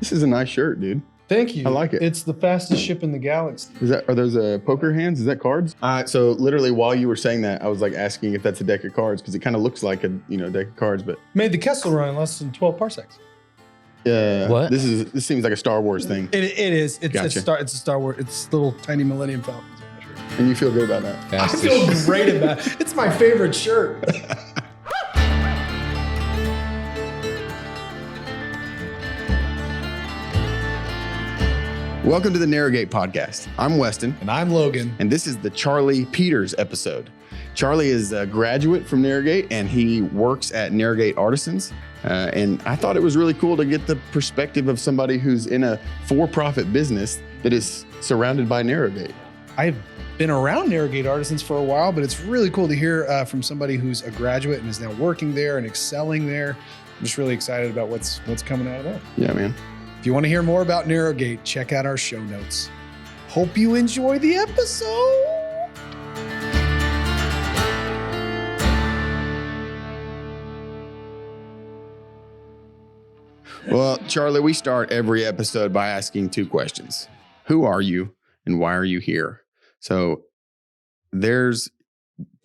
This is a nice shirt, dude. Thank you. I like it. It's the fastest ship in the galaxy. Are those poker hands? Is that cards? So literally while you were saying that, I was like asking if that's a deck of cards because it kind of looks like a deck of cards, but Made the Kessel Run in less than 12 parsecs. yeah. What? This seems like a Star Wars thing, It is. Gotcha. It's a Star Wars. It's little tiny Millennium Falcons. and you feel good about that. I feel great about it. It's my favorite shirt. Welcome to the Narrow Gate podcast. I'm Weston, And I'm Logan. and this is the Charlie Peters episode. Charlie is a graduate from Narrow Gate, and he works at Narrow Gate Artisans. And I thought it was really cool to get the perspective of somebody who's in a for-profit business that is surrounded by Narrow Gate. I've been around Narrow Gate Artisans for a while, but it's really cool to hear from somebody who's a graduate and is now working there and excelling there. I'm just really excited about what's coming out of that. Yeah, man. If you want to hear more about Narrow Gate, check out our show notes. Hope you enjoy the episode. Well, Charlie, we start every episode by asking two questions. Who are you and why are you here? So there's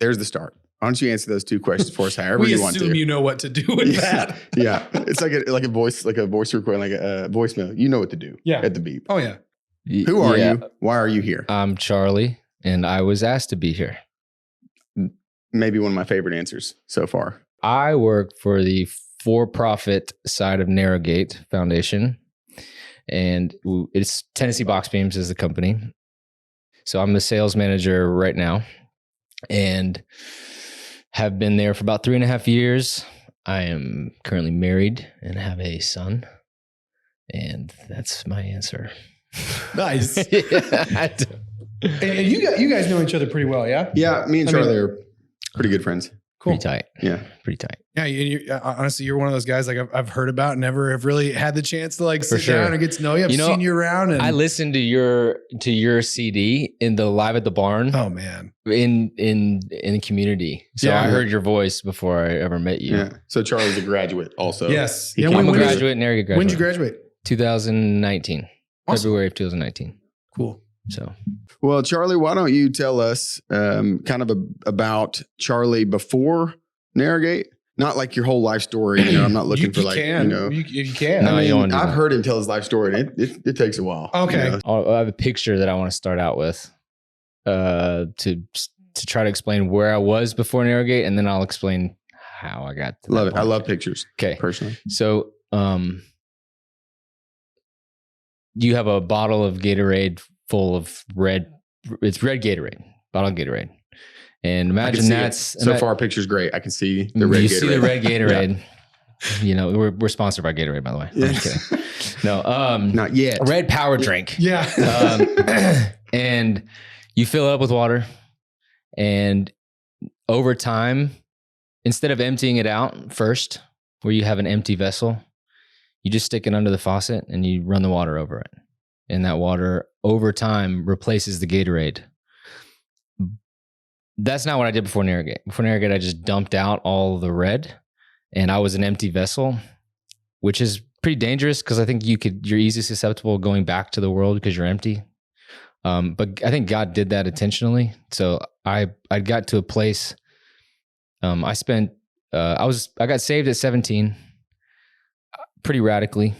the start. Why don't you answer those two questions for us however We you want to. assume you know what to do with that. Yeah. It's like a voice recording, like a voicemail. You know what to do at the beep. Oh, yeah. Who are you? Why are you here? I'm Charlie, and I was asked to be here. Maybe one of my favorite answers so far. I work for the for-profit side of Narrow Gate Foundation, and it's Tennessee Box Beams is the company. So I'm the sales manager right now, and have been there for about 3.5 years. I am currently married and have a son, and that's my answer. Nice. Yeah, And you guys know each other pretty well, yeah? Yeah, me and Charlie are pretty good friends. Cool. Pretty tight. Yeah. Pretty tight. Yeah, honestly, you're one of those guys like I've heard about, never have really had the chance to like sit sure. down and get to know you. I've seen you around, and I listened to your CD in the Live at the Barn. Oh man, in the community. So Yeah. I heard your voice before I ever met you. Yeah. So Charlie's a graduate also. yes. He Yeah, came I'm a when did- graduate, Narrow Gate graduate. When did you graduate? 2019. Awesome. February of 2019. Cool. So Well, Charlie, why don't you tell us about Charlie before Narrow Gate? Not like your whole life story. I'm not looking for like, you can. No, you don't wanna do I've that. heard him tell his life story, and it takes a while. Okay. I have a picture that I want to start out with to try to explain where I was before Narrow Gate, and then I'll explain how I got to Love that it. I point. love pictures. Okay. Personally. So you have a bottle of Gatorade full of red Gatorade, bottle of Gatorade. And imagine that's so far. Picture's great. I can see the red. You Gatorade. see the red Gatorade. You know, we're sponsored by Gatorade, by the way. I'm just kidding. No, Not yet. red power drink. Yeah. And you fill it up with water, and over time, instead of emptying it out first, where you have an empty vessel, you just stick it under the faucet and you run the water over it. And that water over time replaces the Gatorade. That's not what I did before Narrow Gate. Before Narrow Gate, I just dumped out all the red, and I was an empty vessel, which is pretty dangerous because I think you're easily susceptible going back to the world because you're empty. But I think God did that intentionally. So I got to a place. I got saved at 17, pretty radically,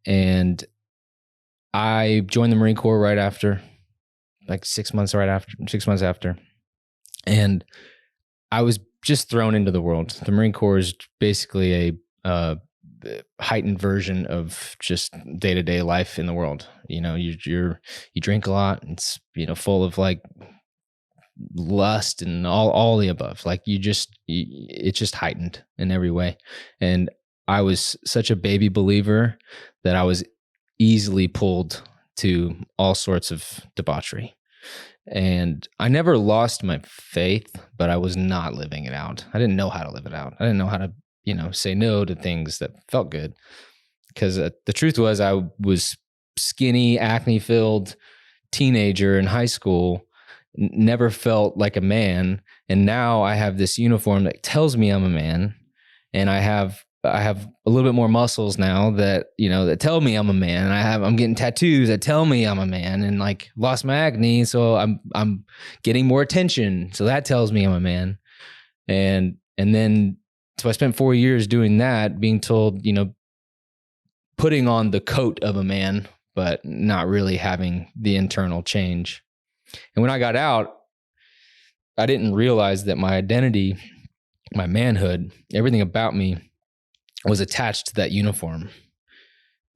and I joined the Marine Corps right after, like 6 months after. And I was just thrown into the world. The Marine Corps is basically a heightened version of just day-to-day life in the world. You know, you drink a lot. It's, full of like lust and all the above. Like it's just heightened in every way. And I was such a baby believer that I was easily pulled to all sorts of debauchery. And I never lost my faith, but I was not living it out. I didn't know how to live it out. I didn't know how to, say no to things that felt good. Because the truth was I was skinny, acne-filled teenager in high school, never felt like a man. And now I have this uniform that tells me I'm a man. And I have I have a little bit more muscles now that, that tell me I'm a man. I'm getting tattoos that tell me I'm a man, and like lost my acne. So I'm getting more attention. So that tells me I'm a man. And then, so I spent 4 years doing that, being told, putting on the coat of a man, but not really having the internal change. And when I got out, I didn't realize that my identity, my manhood, everything about me was attached to that uniform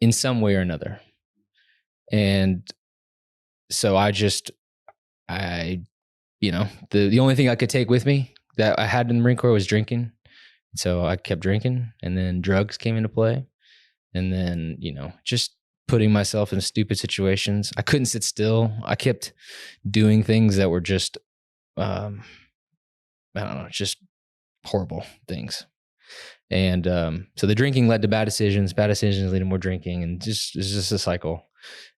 in some way or another. And so the only thing I could take with me that I had in the Marine Corps was drinking. So I kept drinking, and then drugs came into play. And then, just putting myself in stupid situations. I couldn't sit still. I kept doing things that were just, I don't know, just horrible things. And so the drinking led to bad decisions lead to more drinking, and it's just a cycle.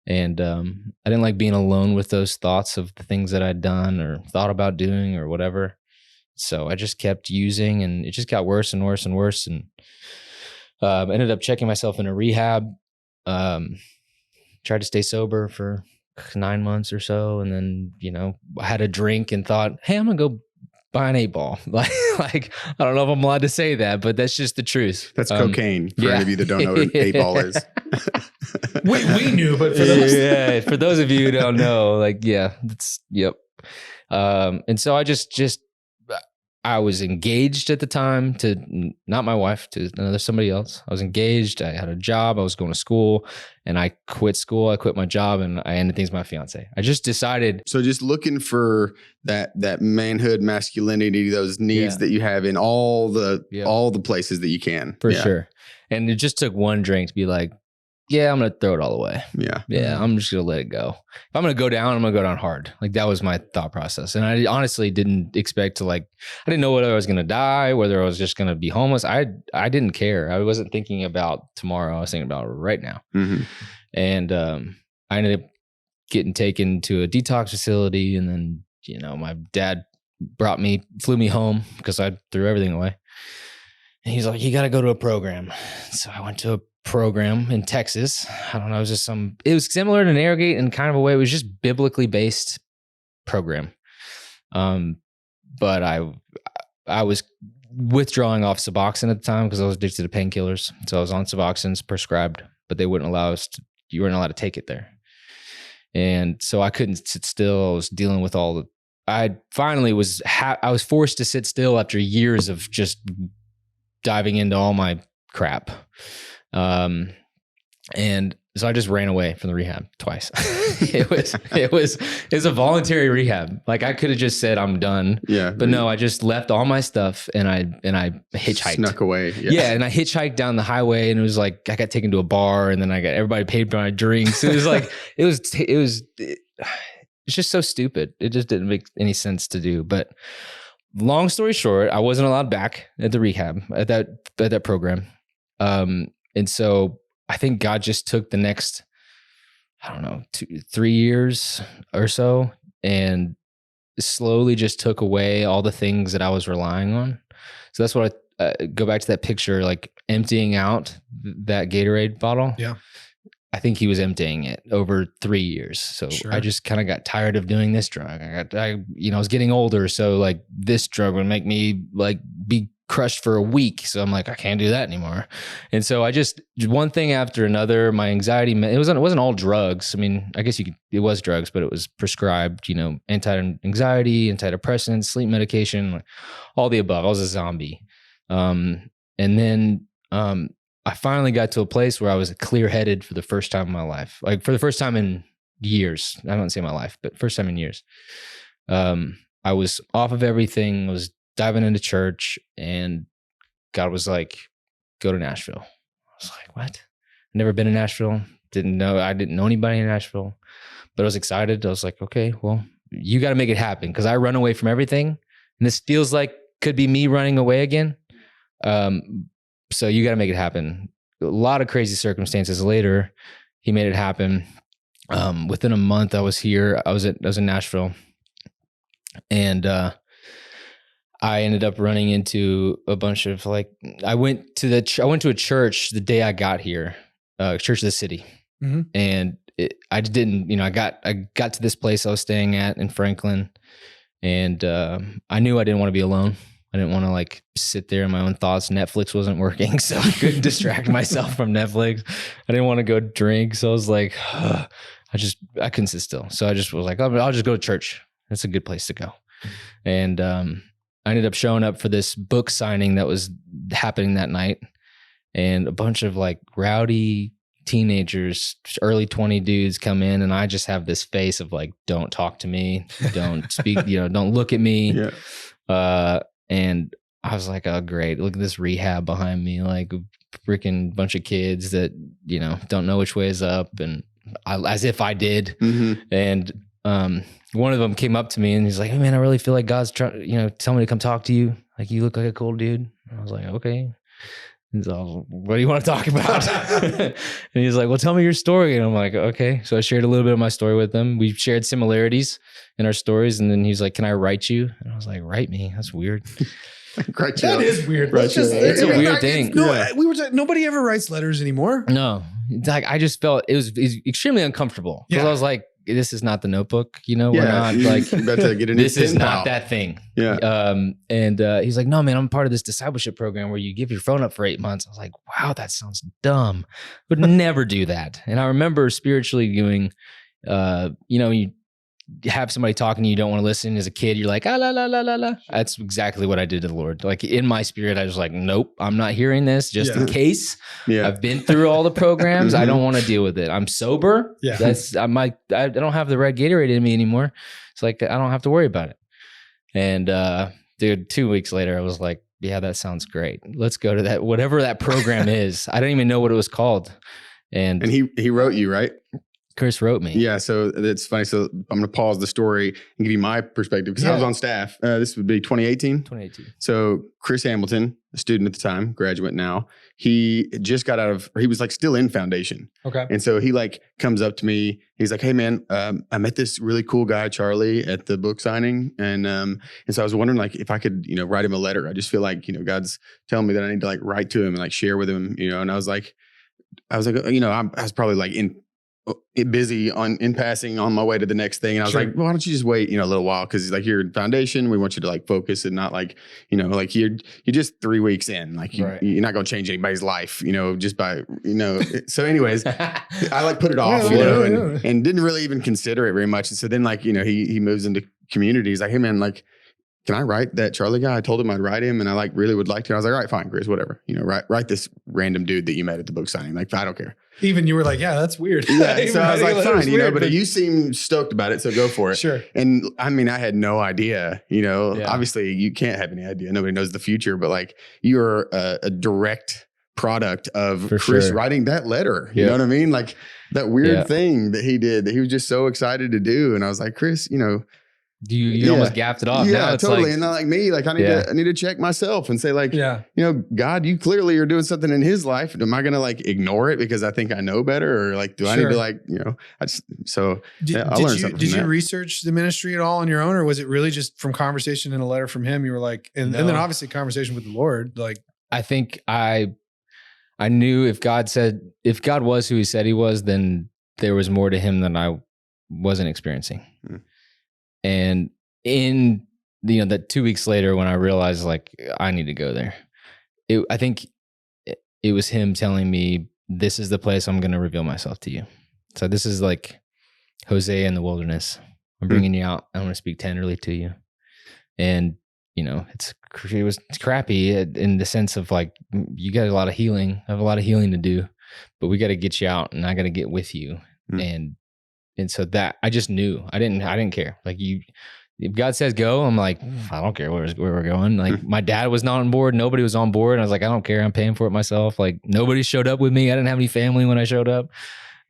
And I didn't like being alone with those thoughts of the things that I'd done or thought about doing or whatever. So I just kept using, and it just got worse and worse and worse. And ended up checking myself in a rehab. Tried to stay sober for 9 months or so. And then, I had a drink and thought, hey, I'm going to go buy an 8-ball. Like, I don't know if I'm allowed to say that, but that's just the truth. That's cocaine for any of you that don't know what an 8-ball is. we knew, but for those of you who don't know, yep. And so I I was engaged at the time to not my wife, to somebody else. I was engaged. I had a job. I was going to school, and I quit school. I quit my job, and I ended things with my fiance. I just decided. So just looking for that manhood, masculinity, those needs that you have in all the places that you can. For sure. And it just took one drink to be like, yeah, I'm going to throw it all away. Yeah. I'm just going to let it go. If I'm going to go down, I'm going to go down hard. Like, that was my thought process. And I honestly didn't expect to, I didn't know whether I was going to die, whether I was just going to be homeless. I didn't care. I wasn't thinking about tomorrow. I was thinking about right now. Mm-hmm. And I ended up getting taken to a detox facility. And then, my dad flew me home because I threw everything away. And he's like, you got to go to a program. So I went to a program in Texas. I don't know. It was similar to Narrow Gate in kind of a way. It was just biblically based program. But I was withdrawing off Suboxone at the time because I was addicted to painkillers. So I was on Suboxone prescribed, but they wouldn't allow us you weren't allowed to take it there. And so I couldn't sit still. I was dealing with I finally was forced to sit still after years of just diving into all my crap. And so I just ran away from the rehab twice. it was a voluntary rehab. Like, I could have just said I'm done. Yeah. But no, I just left all my stuff and I hitchhiked. Snuck away. Yeah. And I hitchhiked down the highway, and it was like I got taken to a bar, and then I got everybody paid for my drinks. It was like it's just so stupid. It just didn't make any sense to do. But long story short, I wasn't allowed back at the rehab at that program. And so I think God just took the next, 2-3 years or so, and slowly just took away all the things that I was relying on. So that's what I go back to that picture, like emptying out that Gatorade bottle. Yeah. I think he was emptying it over 3 years. So Sure. I just kind of got tired of doing this drug. I was getting older. So like this drug would make me be crushed for a week. So I'm like, I can't do that anymore. And so I just, one thing after another, my anxiety, it wasn't all drugs. I mean, I guess it was drugs, but it was prescribed, anti-anxiety, antidepressants, sleep medication, all the above. I was a zombie. And then, I finally got to a place where I was clear-headed for the first time in my life, like for the first time in years. I don't say my life, but first time in years. I was off of everything. I was diving into church, and God was like, go to Nashville. I was like, what? Never been to Nashville. I didn't know anybody in Nashville, but I was excited. I was like, okay, well, you got to make it happen, because I run away from everything, and this feels like could be me running away again. So you got to make it happen. A lot of crazy circumstances later, he made it happen. Within a month, I was here. I was in Nashville, and I ended up running into a bunch of I went to a church the day I got here, Church of the City. Mm-hmm. And I didn't, I got to this place I was staying at in Franklin, and I knew I didn't want to be alone. I didn't want to sit there in my own thoughts. Netflix wasn't working, so I couldn't distract myself from Netflix. I didn't want to go drink, so I was like, I couldn't sit still. So I just was like, I'll just go to church. That's a good place to go. And I ended up showing up for this book signing that was happening that night, and a bunch of rowdy teenagers, early 20 dudes come in, and I just have this face of don't talk to me, don't speak, don't look at me. Yeah. And I was like, oh great, look at this rehab behind me, freaking bunch of kids that, don't know which way is up, and as if I did. Mm-hmm. And one of them came up to me and he's like, hey man, I really feel like God's trying, tell me to come talk to you. You look like a cool dude. And I was like, okay. So, what do you want to talk about? And he's like, well, tell me your story. And I'm like, okay. So I shared a little bit of my story with him. We shared similarities in our stories. And then he's like, can I write you? And I was like, write me? That's weird. That is weird. It's a weird thing. Nobody ever writes letters anymore. No. I just felt it was extremely uncomfortable. Because I was like, this is not the Notebook, we're not about to get this is not that thing. Yeah. And he's like, no, man, I'm part of this discipleship program where you give your phone up for 8 months. I was like, wow, that sounds dumb. Would never do that. And I remember spiritually doing, you have somebody talking to you, don't want to listen. As a kid, you're like, la, la, la, la, la. That's exactly what I did to the Lord. In my spirit, I was like, nope, I'm not hearing this just in case. Yeah. I've been through all the programs. I don't want to deal with it. I'm sober. Yeah. I don't have the red Gatorade in me anymore. It's I don't have to worry about it. And dude, 2 weeks later, I was like, yeah, that sounds great. Let's go to that, whatever that program is. I don't even know what it was called. And he wrote you, right? Chris wrote me. Yeah, so that's funny. So I'm going to pause the story and give you my perspective because I was on staff. This would be 2018. 2018. So Chris Hamilton, a student at the time, graduate now, he just got he was still in foundation. Okay. And so he comes up to me. He's like, hey man, I met this really cool guy, Charlie, at the book signing. And so I was wondering if I could, write him a letter. I just feel like, God's telling me that I need to write to him and share with him, and I was like, I was probably busy in passing on my way to the next thing. And I was like, well, why don't you just wait, a little while? Cause you're in foundation. We want you to focus and not you're just 3 weeks in, you're not going to change anybody's life, just by, so anyways, I put it off, and didn't really even consider it very much. And so then he moves into community. He's like, hey man, can I write that Charlie guy? I told him I'd write him and I really would like to. I was like, all right, fine, Chris, whatever. Write this random dude that you met at the book signing. I don't care. Even you were like, yeah, that's weird. Yeah, so I was like, fine, but you seem stoked about it, so go for it. Sure. And I had no idea, obviously you can't have any idea. Nobody knows the future, but you're a direct product of Chris writing that letter. You know what I mean? That weird thing that he did that he was just so excited to do. And I was like, Chris, you almost gapped it off. Yeah, now it's totally. And not me. I need to check myself and say God, you clearly are doing something in his life. Am I going to ignore it because I think I know better? Or do I need to I learned something. Did you research the ministry at all on your own? Or was it really just from conversation and a letter from him? You were and then obviously conversation with the Lord. I think I knew if God was who he said he was, then there was more to him than I wasn't experiencing. And in that 2 weeks later, when I realized I need to go there, I think it was him telling me, this is the place I'm going to reveal myself to you. So this is Hosea in the wilderness. I'm bringing you out. I'm going to speak tenderly to you. And, it was crappy in the sense of you got a lot of healing. I have a lot of healing to do, but we got to get you out and I got to get with you. And so that I just knew I didn't care. If God says go, I'm like, I don't care where we're going. My dad was not on board. Nobody was on board. And I was like, I don't care. I'm paying for it myself. Nobody showed up with me. I didn't have any family when I showed up.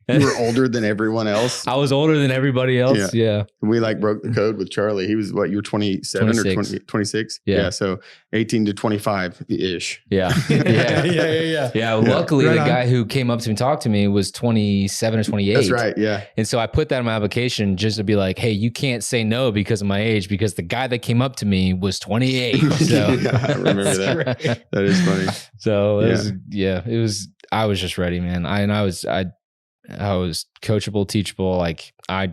You were older than everyone else. I was older than everybody else. Yeah. We like broke the code with Charlie. He was what, you were 27 26. or 26? Yeah. So 18 to 25 ish. Yeah. Yeah. Luckily, the guy who came up to me and talked to me was 27 or 28. That's right. Yeah. And so I put that in my application just to be like, hey, you can't say no because of my age, because the guy that came up to me was 28. So I remember that. Right. That is funny. So it was, I was just ready, man. I was coachable, teachable. Like I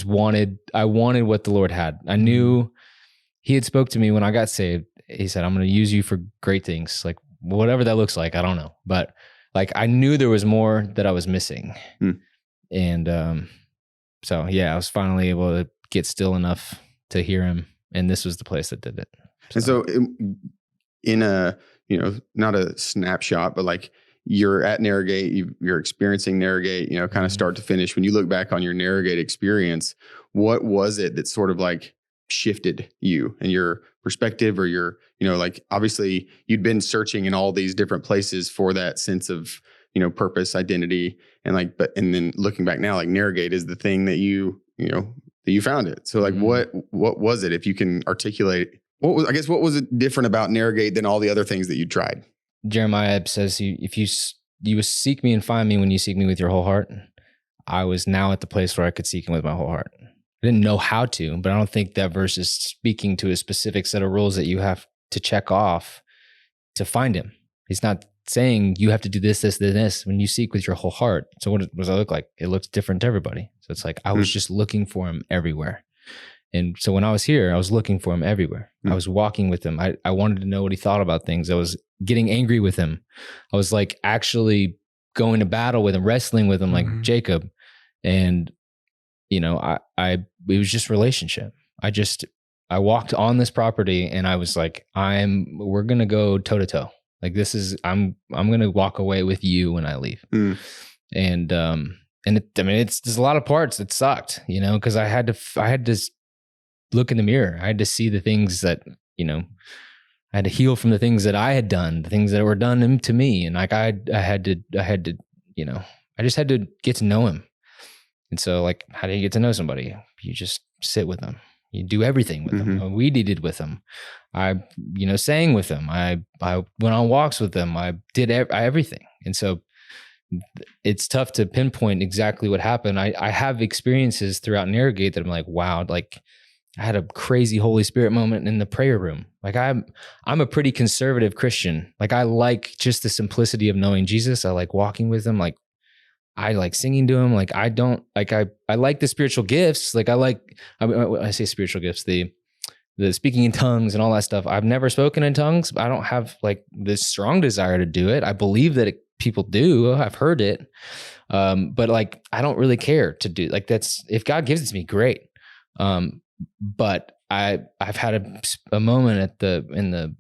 wanted what the Lord had. I knew he had spoke to me when I got saved. He said, I'm going to use you for great things. Like whatever that looks like, I don't know. But like, I knew there was more that I was missing. And so, yeah, I was finally able to get still enough to hear him. And this was the place that did it. And so in a, not a snapshot, but like you're at Narrow Gate, you're experiencing Narrow Gate, kind of start to finish. When you look back on your Narrow Gate experience, what was it that sort of like shifted you and your perspective, or your, like obviously you'd been searching in all these different places for that sense of, purpose, identity, and and then looking back now, like Narrow Gate is the thing that that you found it. So like, what was it? If you can articulate, what was it different about Narrow Gate than all the other things that you tried? Jeremiah says, if you seek me and find me when you seek me with your whole heart. I was now at the place where I could seek him with my whole heart. I didn't know how to, but I don't think that verse is speaking to a specific set of rules that you have to check off to find him. He's not saying you have to do this, this, this when you seek with your whole heart. So what does that look like? It looks different to everybody. So it's like, I was just looking for him everywhere. And so when I was here, I was looking for him everywhere. I was walking with him. I wanted to know what he thought about things. I was getting angry with him. I was like actually going to battle with him, wrestling with him like Jacob. And, it was just relationship. I walked on this property and I was like, we're going to go toe to toe. Like I'm going to walk away with you when I leave. And there's a lot of parts that sucked, cause I had to look in the mirror. I had to see the things that, I had to heal from the things that I had done, the things that were done to me. And like, I had to, I just had to get to know him. And so like, how do you get to know somebody? You just sit with them. You do everything with them. We did with them. I sang with them. I went on walks with them. I did everything. And so it's tough to pinpoint exactly what happened. I have experiences throughout Narrow Gate that I'm like, wow, like I had a crazy Holy Spirit moment in the prayer room. Like I'm a pretty conservative Christian. Like I like just the simplicity of knowing Jesus. I like walking with him. Like I like singing to him. Like I don't like, I like the spiritual gifts. Like I say spiritual gifts, the speaking in tongues and all that stuff. I've never spoken in tongues, but I don't have like this strong desire to do it. I believe that people do. I've heard it. But like, I don't really care to do like that's, if God gives it to me, great. But I've had a moment in the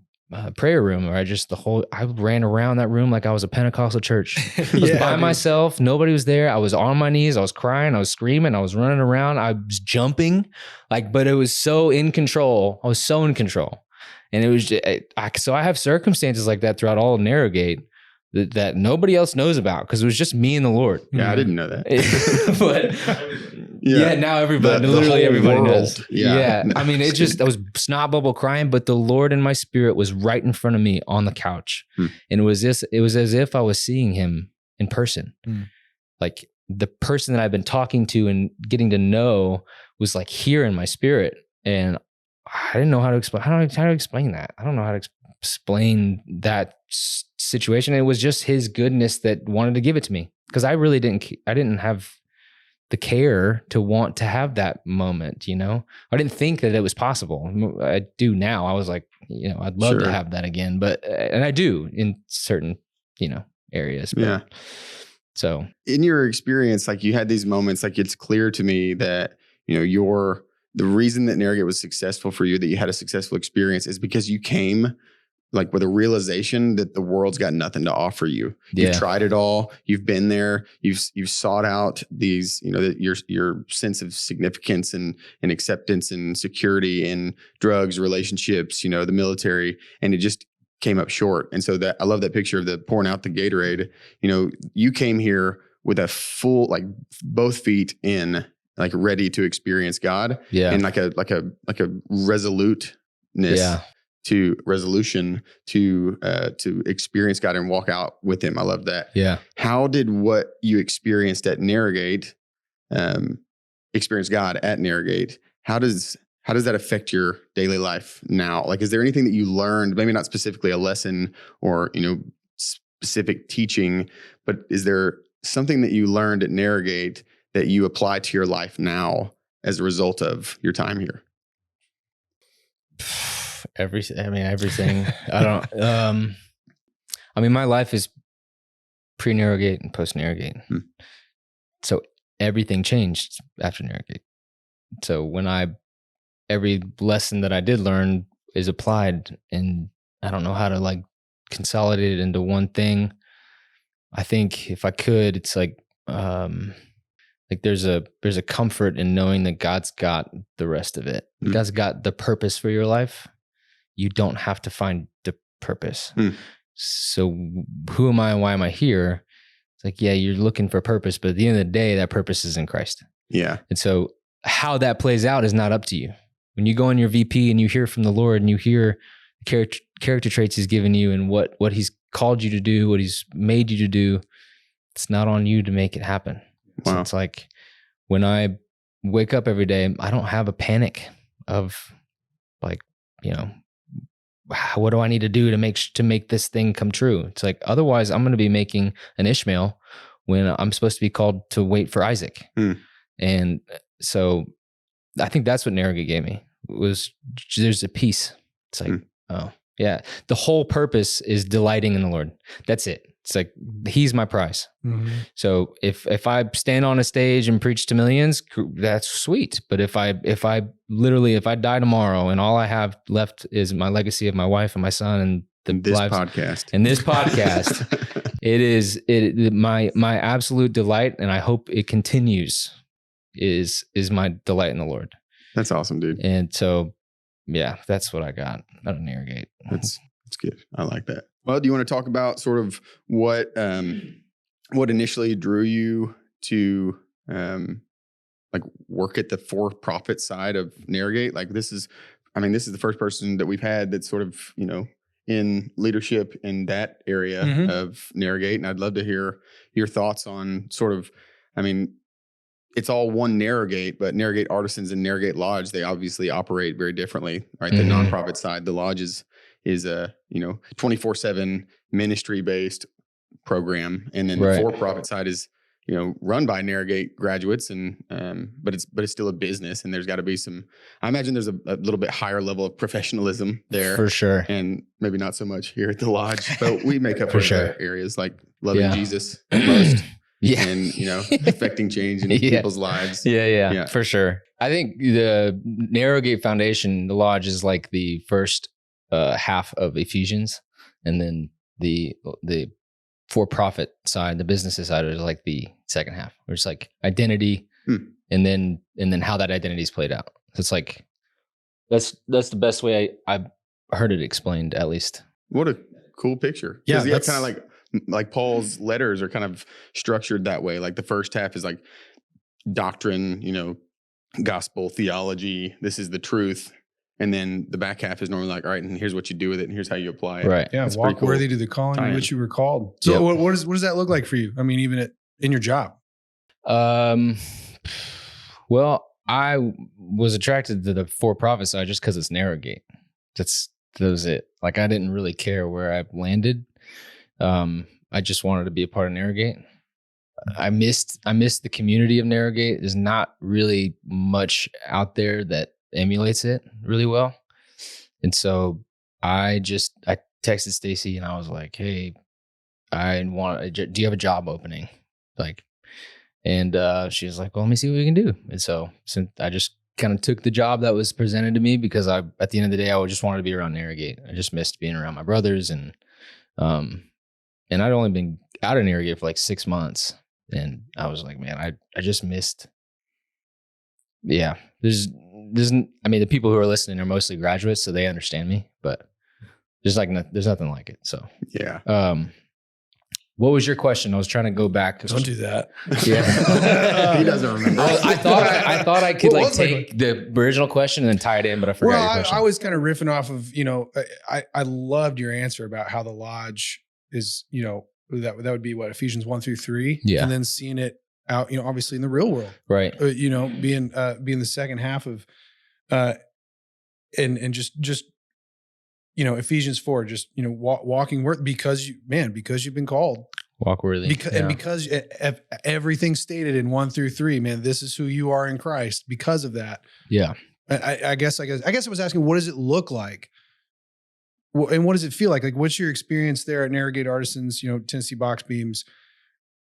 prayer room where I ran around that room like I was a Pentecostal church. I was by myself. Nobody was there. I was on my knees. I was crying. I was screaming. I was running around. I was jumping but it was so in control. I was so in control. And it was so I have circumstances like that throughout all of Narrow Gate that nobody else knows about because it was just me and the Lord. Yeah, I didn't know that. But now everybody, literally everybody knows. Yeah. I mean, I was snot bubble crying, but the Lord in my spirit was right in front of me on the couch. And it was as if I was seeing him in person. Like the person that I've been talking to and getting to know was like here in my spirit. And I didn't know how to explain. How to explain that? I don't know how to explain that situation. It was just his goodness that wanted to give it to me because I really didn't have the care to want to have that moment. I didn't think that it was possible. I do now. I was like, I'd love to have that again, and I do in certain, areas. But, so in your experience, like you had these moments, like it's clear to me that, the reason that Narrow Gate was successful for you, that you had a successful experience is because you came like with a realization that the world's got nothing to offer you. You've tried it all. You've been there. You've sought out these, your sense of significance and acceptance and security in drugs, relationships, the military, and it just came up short. And so I love that picture of the pouring out the Gatorade. You came here with a full, like both feet in, like ready to experience God. Yeah. And like a resoluteness resolution to experience God and walk out with him. I love that. Yeah. How did what you experienced at Narrow Gate, experience God at Narrow Gate? How does that affect your daily life now? Like, is there anything that you learned, maybe not specifically a lesson or, specific teaching, but is there something that you learned at Narrow Gate that you apply to your life now as a result of your time here? Everything. I don't, my life is pre-Narrow Gate and post-Narrow Gate. So everything changed after Narrow Gate. So every lesson that I did learn is applied, and I don't know how to like consolidate it into one thing. I think if I could, it's like there's a comfort in knowing that God's got the rest of it. God's got the purpose for your life. You don't have to find the purpose. So who am I and why am I here? It's like, yeah, you're looking for purpose, but at the end of the day, that purpose is in Christ. Yeah. And so how that plays out is not up to you. When you go on your VP and you hear from the Lord and you hear character traits he's given you and what he's called you to do, what he's made you to do, it's not on you to make it happen. Wow. So it's like when I wake up every day, I don't have a panic of like, what do I need to do to make this thing come true? It's like, otherwise I'm going to be making an Ishmael when I'm supposed to be called to wait for Isaac. And so I think that's what Narrow Gate gave me, was there's a peace. It's like, oh yeah, the whole purpose is delighting in the Lord. That's it. It's like, he's my prize. So if I stand on a stage and preach to millions, that's sweet. But if I die tomorrow and all I have left is my legacy of my wife and my son and this podcast, my absolute delight, and I hope it continues, is my delight in the Lord. That's awesome, dude. And so, yeah, that's what I got out of Narrow Gate. That's good. I like that. Well, do you want to talk about sort of what initially drew you to like work at the for-profit side of Narrow Gate? Like this is the first person that we've had that's sort of, in leadership in that area of Narrow Gate. And I'd love to hear your thoughts on sort of, it's all one Narrow Gate, but Narrow Gate Artisans and Narrow Gate Lodge, they obviously operate very differently, right? The nonprofit side, the lodge is a 24/7 ministry based program, and then the for-profit side is run by Narrow Gate graduates, and but it's still a business, and there's got to be some. I imagine there's a little bit higher level of professionalism there, for sure, and maybe not so much here at the lodge, but we make up for other areas like loving Jesus most. And affecting change in people's lives. Yeah, for sure. I think the Narrow Gate Foundation, the lodge, is like the first half of Ephesians, and then the for-profit side, the businesses side, is like the second half, where it's like identity, and then how that identity is played out. So it's like that's the best way I've heard it explained, at least. What a cool picture. Yeah, that's kind of like Paul's letters are kind of structured that way. Like the first half is like doctrine, gospel theology. This is the truth. And then the back half is normally like, all right, and here's what you do with it, and here's how you apply it. Right. Yeah. That's walk cool. Worthy to the calling in which you were called. So what does that look like for you? Even in your job? Well, I was attracted to the for-profit side just because it's Narrow Gate. That was it. Like, I didn't really care where I landed. I just wanted to be a part of Narrow Gate. I missed the community of Narrow Gate. There's not really much out there that emulates it really well. And so I texted Stacy and I was like, hey, do you have a job opening? She was like, well, let me see what we can do. And so I just kind of took the job that was presented to me because at the end of the day, I just wanted to be around Narrow Gate. I just missed being around my brothers, and I'd only been out of Narrow Gate for like 6 months. And I was like, man, I just missed. Yeah. The people who are listening are mostly graduates, so they understand me, but there's nothing like it. So, yeah. What was your question? I was trying to go back. Don't do that. Yeah. He doesn't remember. I thought I could What like was my take the original question and then tie it in, but I forgot your question. I was kind of riffing off of, I loved your answer about how the lodge is, that would be what, Ephesians 1-3. Yeah. And then seeing it out, obviously in the real world, right. being the second half of, and just, Ephesians 4, just, walking worth because you've been called. Walk worthy. And because everything stated in 1-3, man, this is who you are in Christ because of that. Yeah. I guess I was asking, what does it look like? And what does it feel like? Like, what's your experience there at Narrow Gate Artisans, Tennessee Box Beams?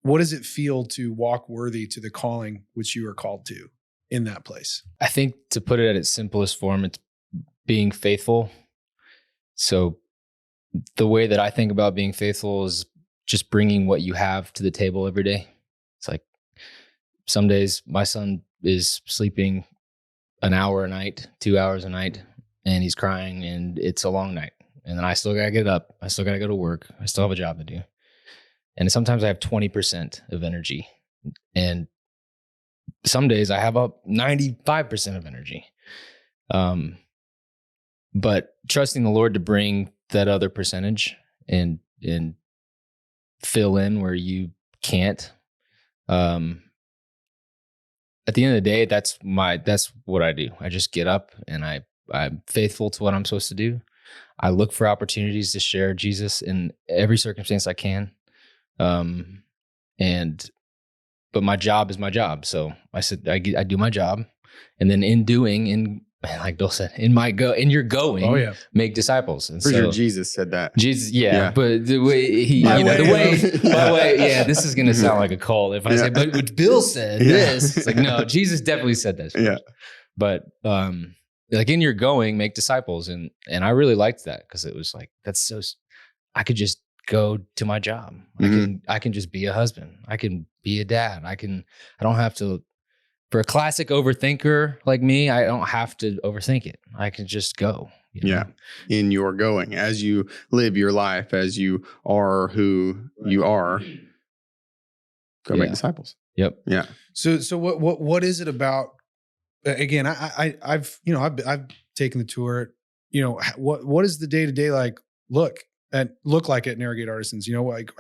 What does it feel to walk worthy to the calling which you are called to in that place? I think to put it at its simplest form, it's being faithful. So the way that I think about being faithful is just bringing what you have to the table every day. It's like some days my son is sleeping an hour a night, 2 hours a night, and he's crying and it's a long night. And then I still got to get up. I still got to go to work. I still have a job to do. And sometimes I have 20% of energy. And some days I have up 95% of energy. But trusting the Lord to bring that other percentage and fill in where you can't. At the end of the day, that's what I do. I just get up and I'm faithful to what I'm supposed to do. I look for opportunities to share Jesus in every circumstance I can. But my job is my job. So I said, I do my job. And then like Bill said, make disciples. And Pretty sure Jesus said that. Jesus, yeah. But the way by the way, yeah, this is going to sound like a cult if I say, but what Bill said this, it's like, no, Jesus definitely said this. Yeah. But, like in your going, make disciples. And I really liked that because it was like, I could just go to my job. I can just be a husband. I can be a dad. I don't have to. For a classic overthinker like me, I don't have to overthink it. I can just go. Yeah. In your going, as you live your life, as you are who you are, go make disciples. Yep. Yeah. So what is it about? Again, I've taken the tour. What is the day-to-day like look like at Narrow Gate Artisans? Like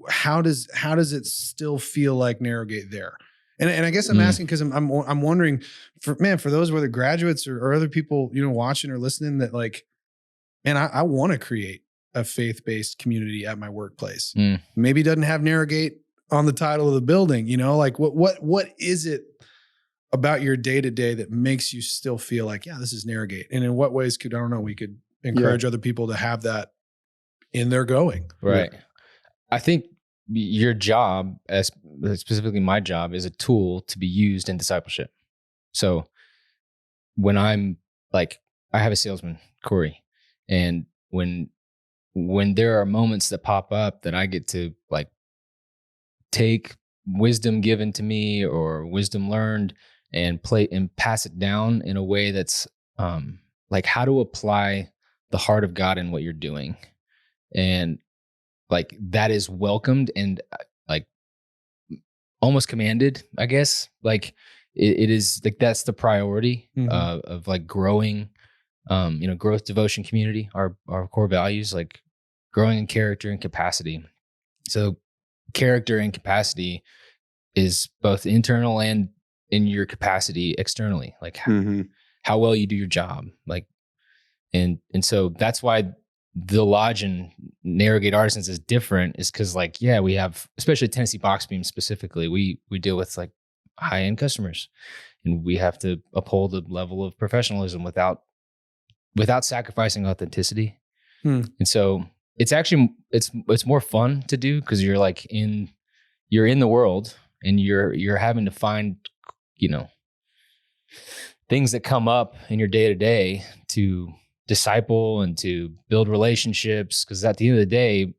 how does it still feel like Narrow Gate there? And I guess I'm asking because I'm wondering for those whether graduates or other people, watching or listening that like, man, I want to create a faith-based community at my workplace. Maybe it doesn't have Narrow Gate on the title of the building, like what is it about your day-to-day that makes you still feel like, yeah, this is Narrow Gate? And in what ways we could encourage other people to have that in their going? Right. Yeah. I think your job, as specifically my job, is a tool to be used in discipleship. So when I'm like, I have a salesman, Corey, and when there are moments that pop up that I get to like take wisdom given to me or wisdom learned and pass it down in a way that's like how to apply the heart of God in what you're doing. And like that is welcomed and like almost commanded, I guess. Like it is like that's the priority of like growing, growth, devotion, community, our core values, like growing in character and capacity. So character and capacity is both internal and in your capacity externally, like how well you do your job, like and so that's why the lodge and Narrow Gate Artisans is different, is because like, we have, especially Tennessee Box Beam specifically, we deal with like high-end customers and we have to uphold a level of professionalism without sacrificing authenticity. And so it's actually, it's more fun to do because you're like you're in the world and you're having to find, things that come up in your day-to-day to disciple and to build relationships, because at the end of the day,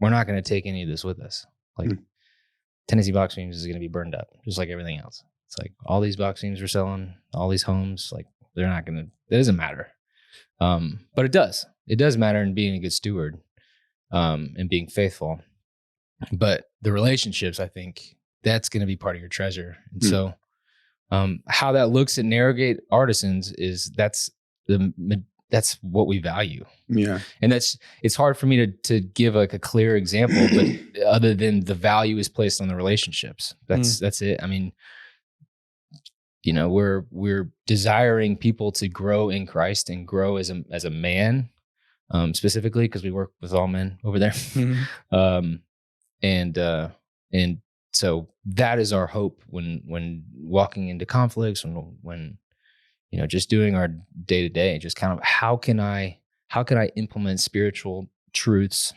we're not going to take any of this with us. Like Tennessee Box Beams is going to be burned up, just like everything else. It's like all these box beams we're selling, all these homes, like they're not going to. It doesn't matter, but it does. It does matter in being a good steward and being faithful. But the relationships, I think that's going to be part of your treasure. And so how that looks at Narrow Gate Artisans is that's what we value. Yeah. And it's hard for me to give like a clear example, but other than the value is placed on the relationships. That's it. I mean, we're desiring people to grow in Christ and grow as a man, specifically because we work with all men over there. And so that is our hope when walking into conflicts, when just doing our day to day, just kind of how can I implement spiritual truths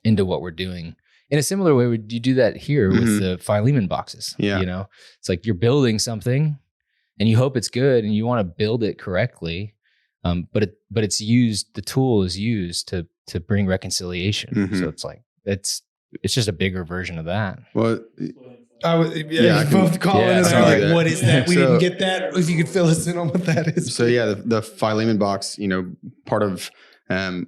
into what we're doing in a similar way. Would you do that here with the Filiman boxes? Yeah. It's like you're building something and you hope it's good and you want to build it correctly. But it's used, the tool is used to bring reconciliation. So it's like, it's just a bigger version of that. Well, both calling it sorry, like, what is that? We So- didn't get that. If you could fill us in on what that is. So yeah, the Filiman Box, part of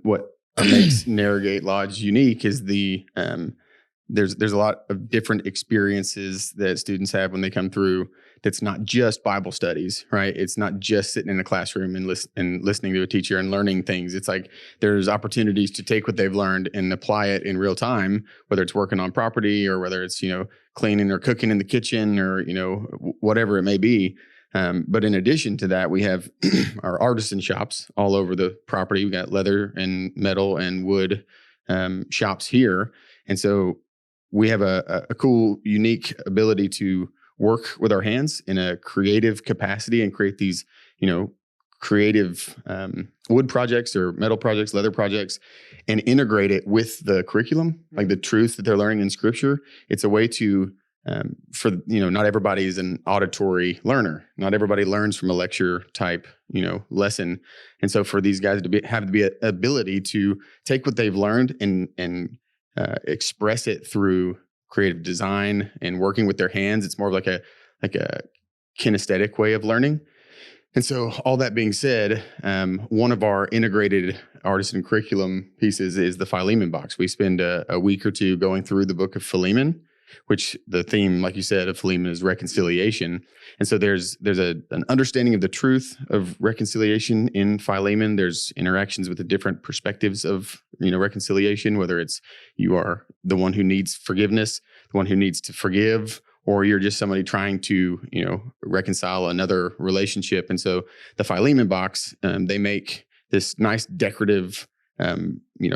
what makes Narrow Gate Lodge unique is there's a lot of different experiences that students have when they come through. That's not just Bible studies, right? It's not just sitting in a classroom and listening to a teacher and learning things. It's like there's opportunities to take what they've learned and apply it in real time, whether it's working on property or whether it's, cleaning or cooking in the kitchen or, whatever it may be. But in addition to that, we have our artisan shops all over the property. We got leather and metal and wood shops here. And so we have a cool, unique ability to work with our hands in a creative capacity and create these, creative wood projects or metal projects, leather projects, and integrate it with the curriculum, like the truth that they're learning in Scripture. It's a way to, not everybody is an auditory learner. Not everybody learns from a lecture type, lesson. And so for these guys to have the ability to take what they've learned and express it through creative design and working with their hands, it's more of like a kinesthetic way of learning. And so all that being said, one of our integrated artisan curriculum pieces is the Filiman Box. We spend a week or two going through the book of Filiman, which the theme, like you said, of Filiman is reconciliation. And so there's an understanding of the truth of reconciliation in Filiman. There's interactions with the different perspectives of, reconciliation, whether it's you are the one who needs forgiveness, the one who needs to forgive, or you're just somebody trying to, reconcile another relationship. And so the Filiman Box, they make this nice decorative,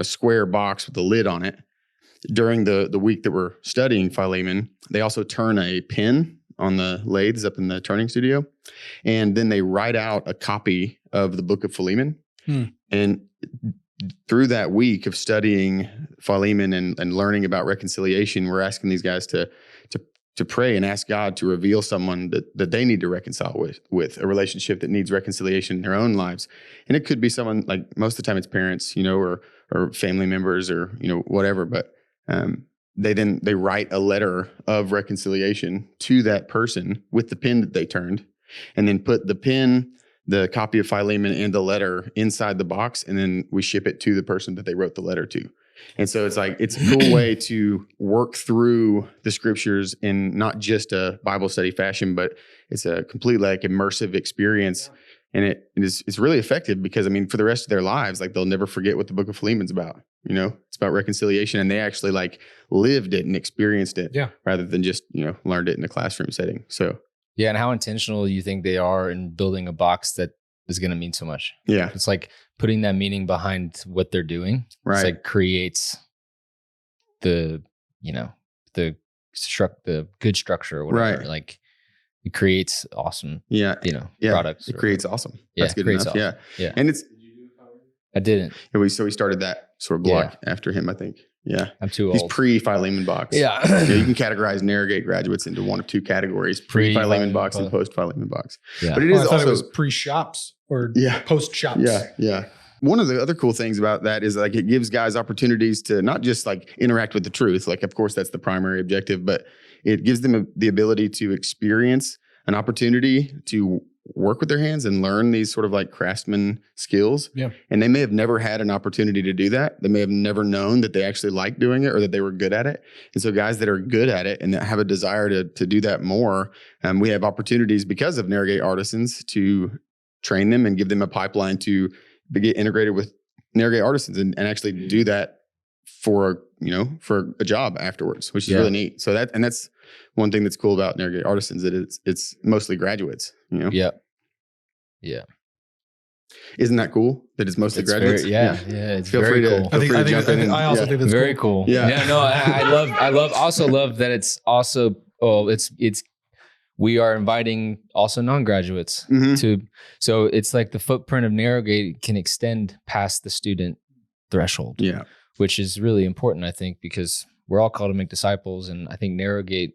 square box with a lid on it. During the week that we're studying Filiman, they also turn a pin on the lathes up in the turning studio, and then they write out a copy of the book of Filiman. And through that week of studying Filiman and learning about reconciliation, we're asking these guys to pray and ask God to reveal someone that they need to reconcile with a relationship that needs reconciliation in their own lives. And it could be someone, like most of the time it's parents, or family members or, whatever. But they write a letter of reconciliation to that person with the pen that they turned, and then put the pen, the copy of Filiman, and the letter inside the box, and then we ship it to the person that they wrote the letter to. And so it's a cool way to work through the Scriptures in not just a Bible study fashion, but it's a completely immersive experience. And it's really effective because, for the rest of their lives, they'll never forget what the book of Philemon's about. It's about reconciliation, and they actually lived it and experienced it rather than just, learned it in a classroom setting. So, yeah. And how intentional you think they are in building a box that is going to mean so much. Yeah. It's like putting that meaning behind what they're doing. Right. It's creates the good structure or whatever. Right. It creates awesome, products. It creates awesome. Yeah, That's good enough. Awesome. Yeah. And I didn't. We started that sort of block after him, I think. Yeah. I'm too old. He's pre-Filiman Box. Yeah. You can categorize Narrow Gate graduates into one of two categories: pre-Filiman Box and post-Filiman Box. Yeah. But it is I thought also it was pre-shops or post-shops. Yeah. One of the other cool things about that is it gives guys opportunities to not just interact with the truth. Of course, that's the primary objective, but it gives them the ability to experience an opportunity to work with their hands and learn these sort of like craftsman skills. Yeah. And they may have never had an opportunity to do that. They may have never known that they actually like doing it or that they were good at it. And so guys that are good at it and that have a desire to do that more, we have opportunities because of Narrow Gate Artisans to train them and give them a pipeline to get integrated with Narrow Gate Artisans and actually do that for a job afterwards, which is really neat. So that's one thing that's cool about Narrow Gate Artisans, that it's mostly graduates, Yeah. Isn't that cool that it's mostly graduates? It's Feel very free to, cool. feel free to jump in. I also think that's Very cool. Yeah. No, I also love that it's also, we are inviting also non-graduates Mhm. so it's like the footprint of Narrow Gate can extend past the student threshold. Yeah. Which is really important, I think, because we're all called to make disciples. And I think Narrow Gate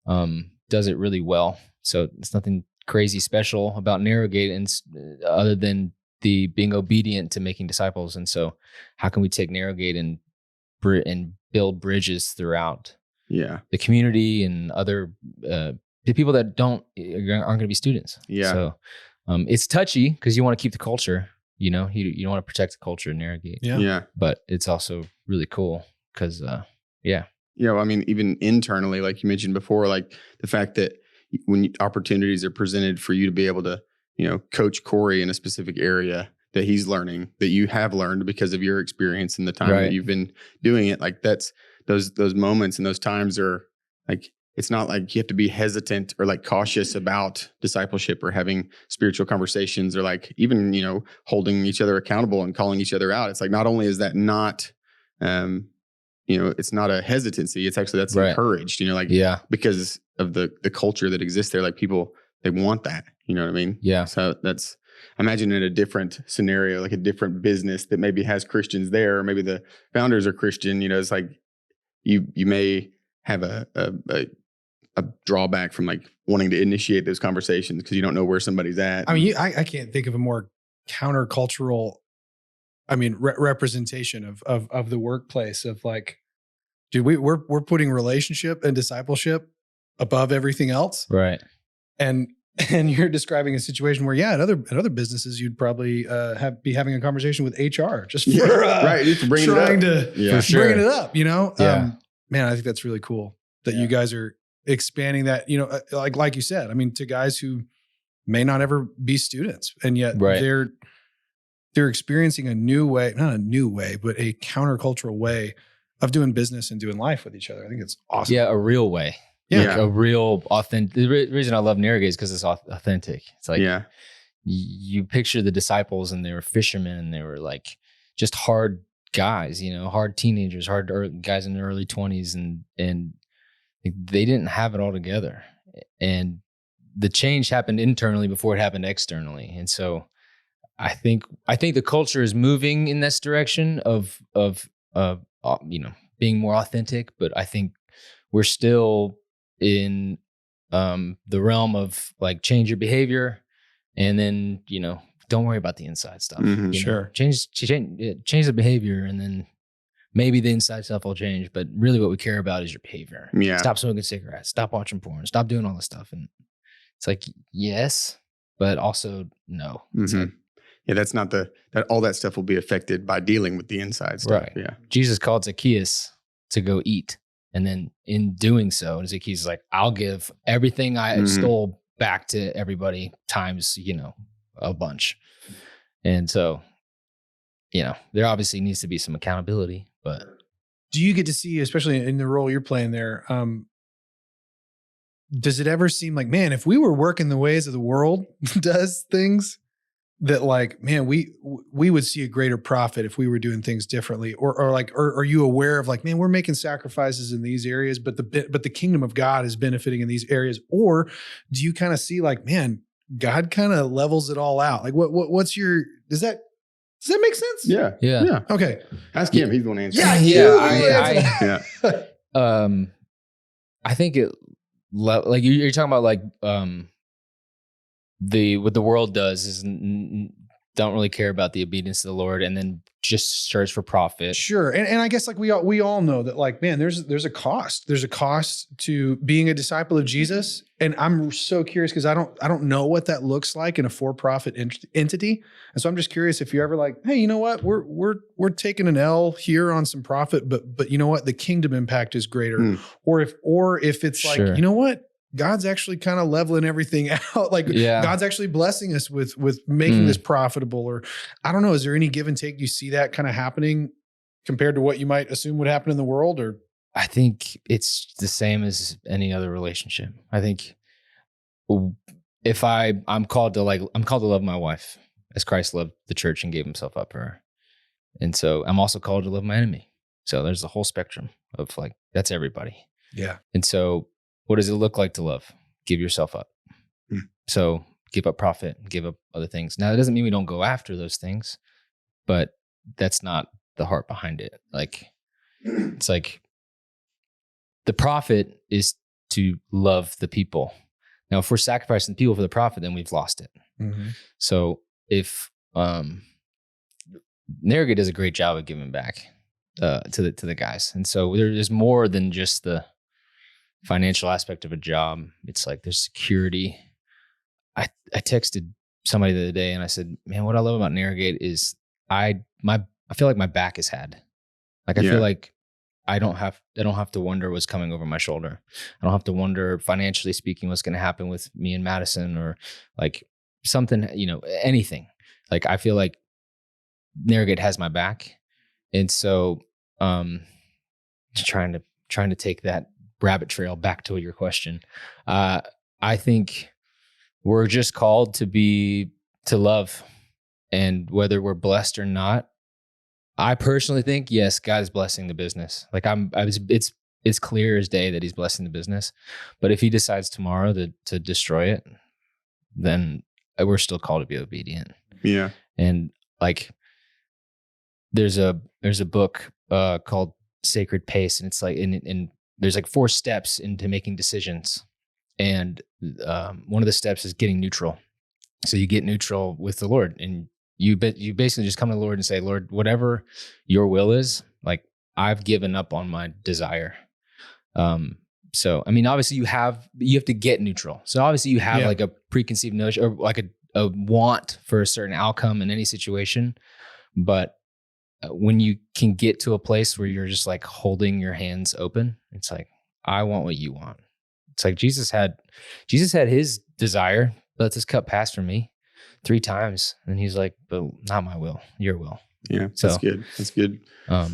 does it really well. So it's nothing crazy special about Narrow Gate other than the being obedient to making disciples. And so how can we take Narrow Gate and build bridges throughout the community and other the people that aren't going to be students? Yeah. So it's touchy because you want to keep the culture. You don't want to protect the culture in Narrow Gate. Yeah. But it's also really cool because, I mean, even internally, like you mentioned before, like the fact that when opportunities are presented for you to be able to, coach Corey in a specific area that he's learning, that you have learned because of your experience and the time that you've been doing it, like that's those moments and those times are like, it's not like you have to be hesitant or like cautious about discipleship or having spiritual conversations or like even, holding each other accountable and calling each other out. It's like, not only is that not, it's not a hesitancy. It's actually, that's encouraged, because of the culture that exists there. Like people, they want that, you know what I mean? Yeah. So imagine in a different scenario, like a different business that maybe has Christians there, or maybe the founders are Christian, it's like you may have a drawback from like wanting to initiate those conversations because you don't know where somebody's at. I mean, I can't think of a more countercultural, representation of the workplace of like, dude, we're putting relationship and discipleship above everything else. Right. And you're describing a situation where, at other businesses, you'd probably be having a conversation with HR just for bringing trying it up. to bring it up, Yeah. Man, I think that's really cool that you guys are expanding that, like you said, to guys who may not ever be students, and yet they're experiencing a new way, not a new way, but a countercultural way of doing business and doing life with each other. I think it's awesome. Yeah, a real way. Yeah. Like a real authentic. The reason I love Narrow Gate is because it's authentic. It's like you picture the disciples and they were fishermen and they were like just hard guys, hard teenagers, guys in their early 20s, and they didn't have it all together. And the change happened internally before it happened externally. And so I think the culture is moving in this direction of being more authentic, but I think we're still in the realm of like change your behavior and then, don't worry about the inside stuff. Mm-hmm. Sure. Change the behavior and then maybe the inside stuff will change, but really what we care about is your behavior. Yeah. Stop smoking cigarettes, stop watching porn, stop doing all this stuff. And it's like, yes, but also no. Mm-hmm. Like, that's not that all that stuff will be affected by dealing with the inside stuff. Right. Yeah. Jesus called Zacchaeus to go eat. And then in doing so, Zacchaeus is like, I'll give everything I stole back to everybody times, a bunch. And so, there obviously needs to be some accountability, but. Do you get to see, especially in the role you're playing there, does it ever seem like, man, if we were working the ways of the world does things, that like, man, we would see a greater profit if we were doing things differently, or are you aware of like, man, we're making sacrifices in these areas, but the kingdom of God is benefiting in these areas? Or do you kind of see like, man, God kind of levels it all out? Like what's your, does that make sense? Yeah. Okay. Ask him. He's going to answer. I think it, like you're talking about like, what the world does is don't really care about the obedience to the Lord and then just search for profit. Sure. And I guess like we all know that like, man, there's a cost. There's a cost to being a disciple of Jesus. And I'm so curious because I don't know what that looks like in a for-profit entity. And so I'm just curious if you're ever like, hey, you know what? We're taking an L here on some profit, but you know what? The kingdom impact is greater. Or if it's like, you know what? God's actually kind of leveling everything out. Like God's actually blessing us with making this profitable, or I don't know. Is there any give and take? Do you see that kind of happening compared to what you might assume would happen in the world? Or I think it's the same as any other relationship. I think if I'm called to love my wife as Christ loved the church and gave himself up for her. And so I'm also called to love my enemy. So there's the whole spectrum of like, that's everybody. Yeah. And so what does it look like to love? Give yourself up. So give up profit, give up other things. Now, it doesn't mean we don't go after those things, but that's not the heart behind it. Like, it's like the profit is to love the people. Now, if we're sacrificing the people for the profit, then we've lost it. So if Narrow Gate does a great job of giving back to the guys. And so there's more than just the financial aspect of a job. It's like there's security. I texted somebody the other day and I said, man, what I love about Narrow Gate is I feel like my back is had. Like I feel like I don't have to wonder what's coming over my shoulder. I don't have to wonder, financially speaking, what's going to happen with me and Madison, or like something, anything. Like I feel like Narrow Gate has my back. And so trying to take that rabbit trail back to your question. I think we're just called to love, and whether we're blessed or not, I personally think, yes, God is blessing the business. Like it's clear as day that he's blessing the business, but if he decides tomorrow to destroy it, then we're still called to be obedient. Yeah. And like, there's a book called Sacred Pace, and it's like, in there's like 4 steps into making decisions. And one of the steps is getting neutral. So you get neutral with the Lord, and you basically just come to the Lord and say, Lord, whatever your will is, like I've given up on my desire. So, I mean, obviously you have to get neutral. So obviously you have like a preconceived notion or like a want for a certain outcome in any situation. But when you can get to a place where you're just like holding your hands open, it's like, I want what you want. It's like Jesus had his desire, let this cup pass from me 3 times. And he's like, but not my will, your will. Yeah, that's good. That's good.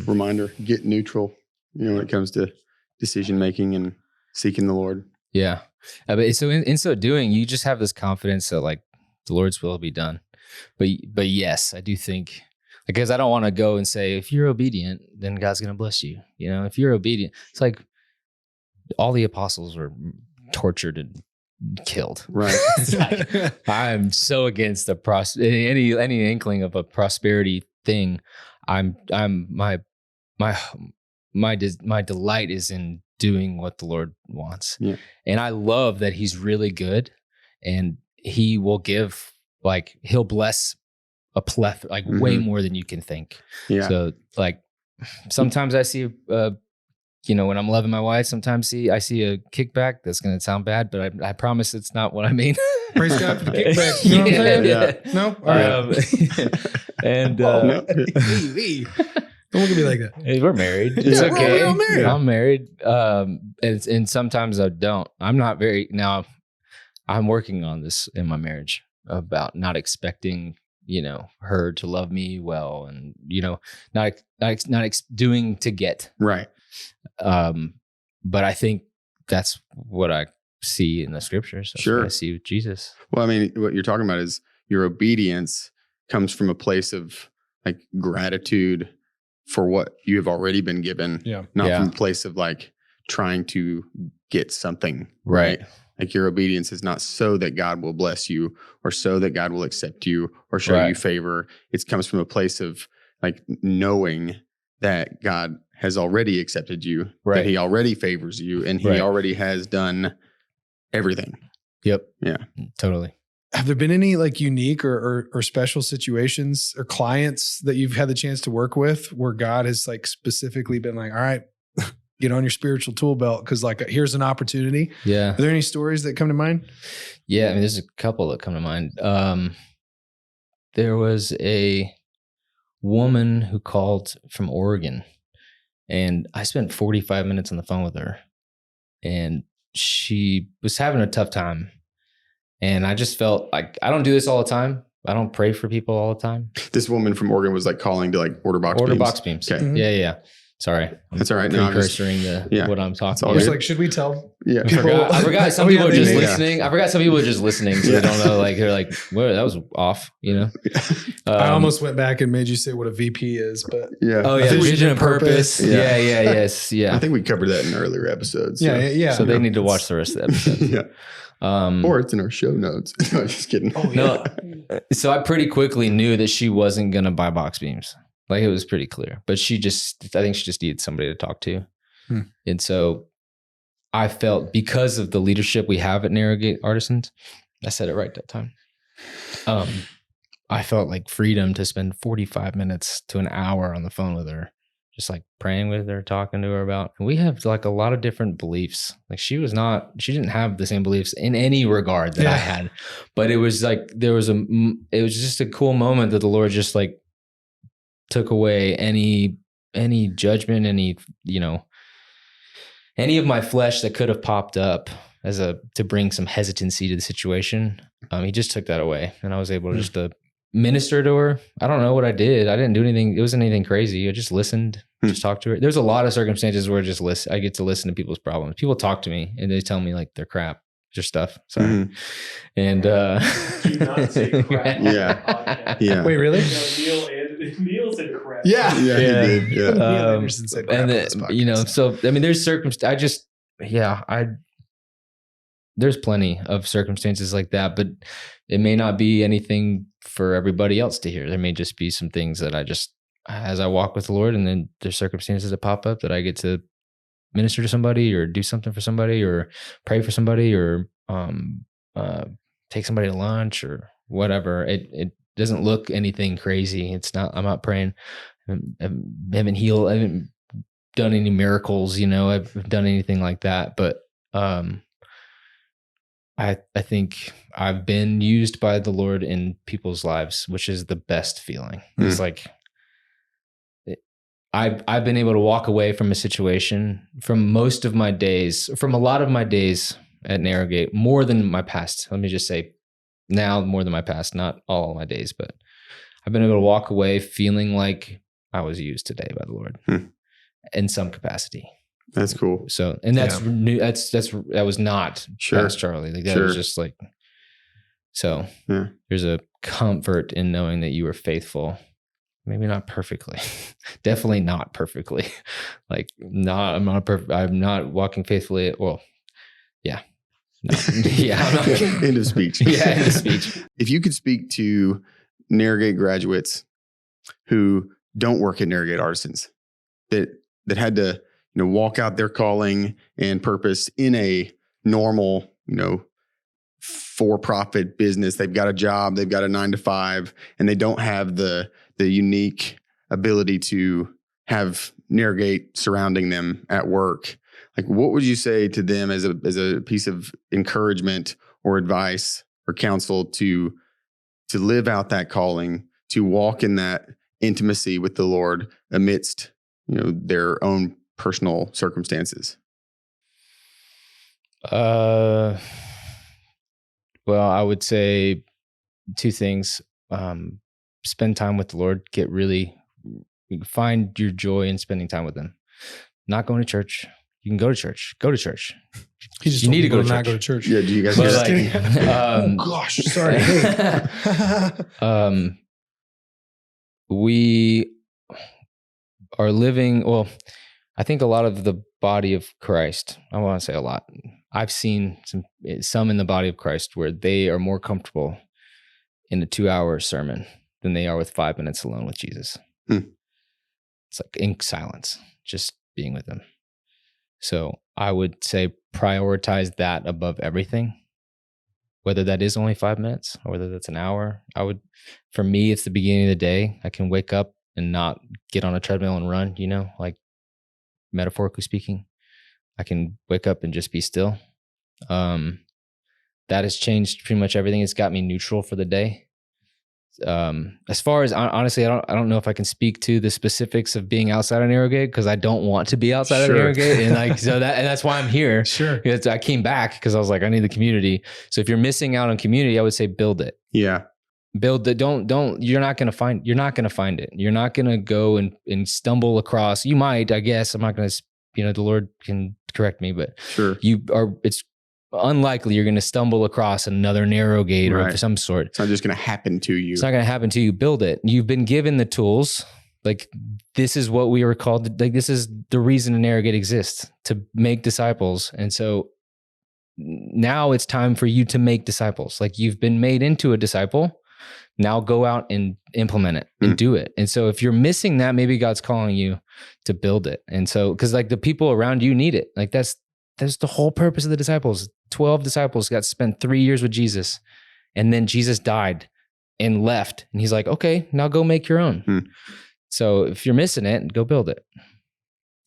Reminder, get neutral, when it comes to decision making and seeking the Lord. Yeah. But so in so doing, you just have this confidence that like the Lord's will be done. But yes, I do think, because I don't want to go and say, if you're obedient, then God's going to bless you. If you're obedient, it's like all the apostles were tortured and killed. Right. It's like, I'm so against any inkling of a prosperity thing. My delight is in doing what the Lord wants. Yeah. And I love that he's really good, and he will give, like, he'll bless a plethora, like way more than you can think. Yeah. So like sometimes I see, when I'm loving my wife, sometimes I see a kickback. That's going to sound bad, but I promise it's not what I mean. Praise God for the kickback. You know what I'm saying? Yeah. No? All right. And don't look at me like that. Hey, we're married. It's okay. We're all married. I'm married. And sometimes I don't. I'm working on this in my marriage about not expecting, her to love me well, and, not doing to get. Right. But I think that's what I see in the scriptures. That's what I see with Jesus. Well, I mean, what you're talking about is your obedience comes from a place of like gratitude for what you have already been given, not from a place of like trying to get something. Right. Like your obedience is not so that God will bless you or so that God will accept you or show you favor. It comes from a place of like knowing that God has already accepted you, that he already favors you, and he already has done everything. Yep. Yeah. Totally. have there been any like unique or special situations or clients that you've had the chance to work with where God has like specifically been like, all right, get on your spiritual tool belt because like here's an opportunity? Yeah. Are there any stories that come to mind? Yeah. I mean, there's a couple that come to mind. There was a woman who called from Oregon, and I spent 45 minutes on the phone with her, and she was having a tough time. And I just felt like I don't do this all the time. I don't pray for people all the time. This woman from Oregon was like calling to like order box beams. Okay. Mhm. Yeah. Sorry. That's all right. No, Precursoring what I'm talking all I was about. like, should we tell? Yeah. I forgot some Oh, yeah, people are they just may- listening. I forgot some people are just listening, so they don't know. Like they're like, "Whoa, that was off," you know. I almost went back and made you say what a VP is, but Yeah. Oh I yeah, think we vision did and purpose. Yeah. Yeah. I think we covered that in earlier episodes. yeah. So they need to watch the rest of the episode. Yeah. Or it's in our show notes. No, just kidding. Oh, No, so I pretty quickly knew that she wasn't going to buy box beams. Like it was pretty clear, but I think she just needed somebody to talk to. And so I felt because of the leadership we have at Narrow Gate Artisans, I said it right that time. I felt like freedom to spend 45 minutes to an hour on the phone with her, just like praying with her, talking to her about, and we have like a lot of different beliefs. Like she didn't have the same beliefs in any regard that I had, but it was like, it was just a cool moment that the Lord just like took away any judgment, any of my flesh that could have popped up to bring some hesitancy to the situation. He just took that away, and I was able to just to minister to her. I don't know what I did. I didn't do anything. It wasn't anything crazy. I just listened, just talked to her. There's a lot of circumstances where I get to listen to people's problems. People talk to me and they tell me like their crap, their stuff. Sorry. Mhm. And Do not say crap. Yeah. Yeah. Wait, really? Neil said crap. Yeah. Yeah. He did. Yeah. Neil Anderson said crap on this podcast. so I mean, there's there's plenty of circumstances like that, but it may not be anything for everybody else to hear. There may just be some things that as I walk with the Lord, and then there's circumstances that pop up that I get to minister to somebody or do something for somebody or pray for somebody or take somebody to lunch or whatever. It doesn't look anything crazy. I'm not praying. I haven't healed. I haven't done any miracles, I've done anything like that. But I think I've been used by the Lord in people's lives, which is the best feeling. It's like I've been able to walk away from a situation from a lot of my days at Narrow Gate, more than my past. Let me just say now more than my past, not all of my days, but I've been able to walk away feeling like I was used today by the Lord in some capacity. That's cool. So, and that's new. That was not past Charlie. Like that was just like, so there's a comfort in knowing that you were faithful. Maybe not perfectly, definitely not perfectly. Like I'm not walking faithfully. Well, yeah. No. Yeah. I'm not, End of speech. Yeah. End of speech. If you could speak to Narrow Gate graduates who don't work at Narrow Gate Artisans that had to, walk out their calling and purpose in a normal, for-profit business. They've got a job, they've got a 9-to-5, and they don't have the unique ability to have Narrow Gate surrounding them at work. Like, what would you say to them as a piece of encouragement or advice or counsel to live out that calling, to walk in that intimacy with the Lord amidst, their own personal circumstances? Well, I would say two things. Spend time with the Lord. Find your joy in spending time with Him. Not going to church. You can go to church. Go to church. You need to go to church. Not go to church. Yeah. Do you guys? Just kidding. Oh gosh, sorry. We are living. Well, I think a lot of the body of Christ. I want to say a lot. I've seen some in the body of Christ where they are more comfortable in a 2-hour sermon than they are with 5 minutes alone with Jesus. It's like in silence, just being with Him. So I would say prioritize that above everything. whether that is only 5 minutes or whether that's an hour. For me, it's the beginning of the day. I can wake up and not get on a treadmill and run, like metaphorically speaking. I can wake up and just be still. That has changed pretty much everything. It's got me neutral for the day. As far as honestly, I don't know if I can speak to the specifics of being outside of Narrow Gate because I don't want to be outside of Narrow Gate, and that's why I'm here. Sure. I came back because I was like, I need the community. So if you're missing out on community, I would say build it. Yeah. Build it. You're not going to find it. You're not going to go and stumble across. You might, I guess. I'm not going to. The Lord can correct me, but sure. It's unlikely you're going to stumble across another Narrow Gate or of some sort. It's not just going to happen to you. It's not going to happen to you. Build it. You've been given the tools. Like, this is what we were called. Like, this is the reason a Narrow Gate exists, to make disciples. And so now it's time for you to make disciples. Like, you've been made into a disciple. Now go out and implement it and do it. And so if you're missing that, maybe God's calling you to build it. And so, because like the people around you need it. Like, that's the whole purpose of the disciples. 12 disciples got to spend 3 years with Jesus. And then Jesus died and left. And he's like, okay, now go make your own. So if you're missing it, go build it.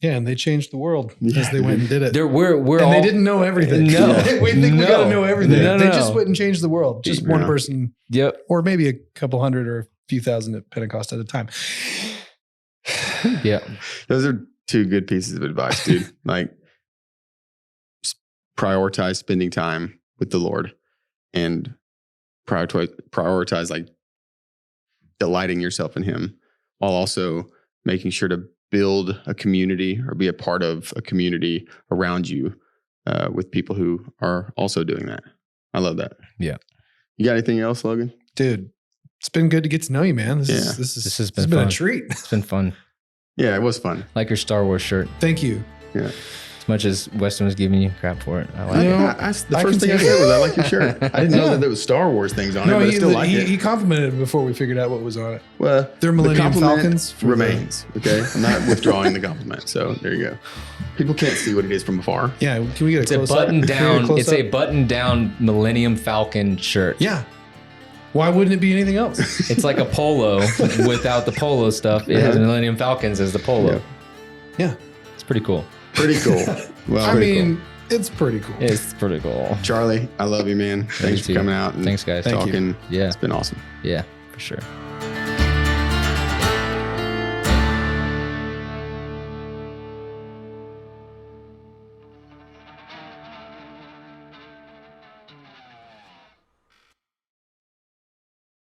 Yeah, and they changed the world as they went and did it. They didn't know everything. No. we think we got to know everything. No. They just went and changed the world. Just one person. Yep. Or maybe a couple hundred or a few thousand at Pentecost at a time. Yeah. Those are two good pieces of advice, dude. Like, prioritize spending time with the Lord and prioritize like delighting yourself in Him, while also making sure to build a community or be a part of a community around you with people who are also doing that. I love that. Yeah. You got anything else, Logan? Dude, it's been good to get to know you, man. This has been a treat. It's been fun. Yeah, it was fun. Like your Star Wars shirt. Thank you. Yeah. As much as Weston was giving you crap for it. I like it. The first thing I said was, I like your shirt. I didn't know that there was Star Wars things on it, but I still like it. He complimented it before we figured out what was on it. Well, they're Millennium Falcons. Remains, okay? I'm not withdrawing the compliment, so there you go. People can't see what it is from afar. Yeah, can we get a close up? It's a button-down Millennium Falcon shirt. Yeah. Why wouldn't it be anything else? It's like a polo without the polo stuff. It has Millennium Falcons as the polo. Yeah. It's pretty cool. Pretty cool. Well, it's pretty cool. It's pretty cool. Charlie, I love you, man. Thanks for coming out and thanks, guys. talking. Yeah. It's been awesome. Yeah, for sure.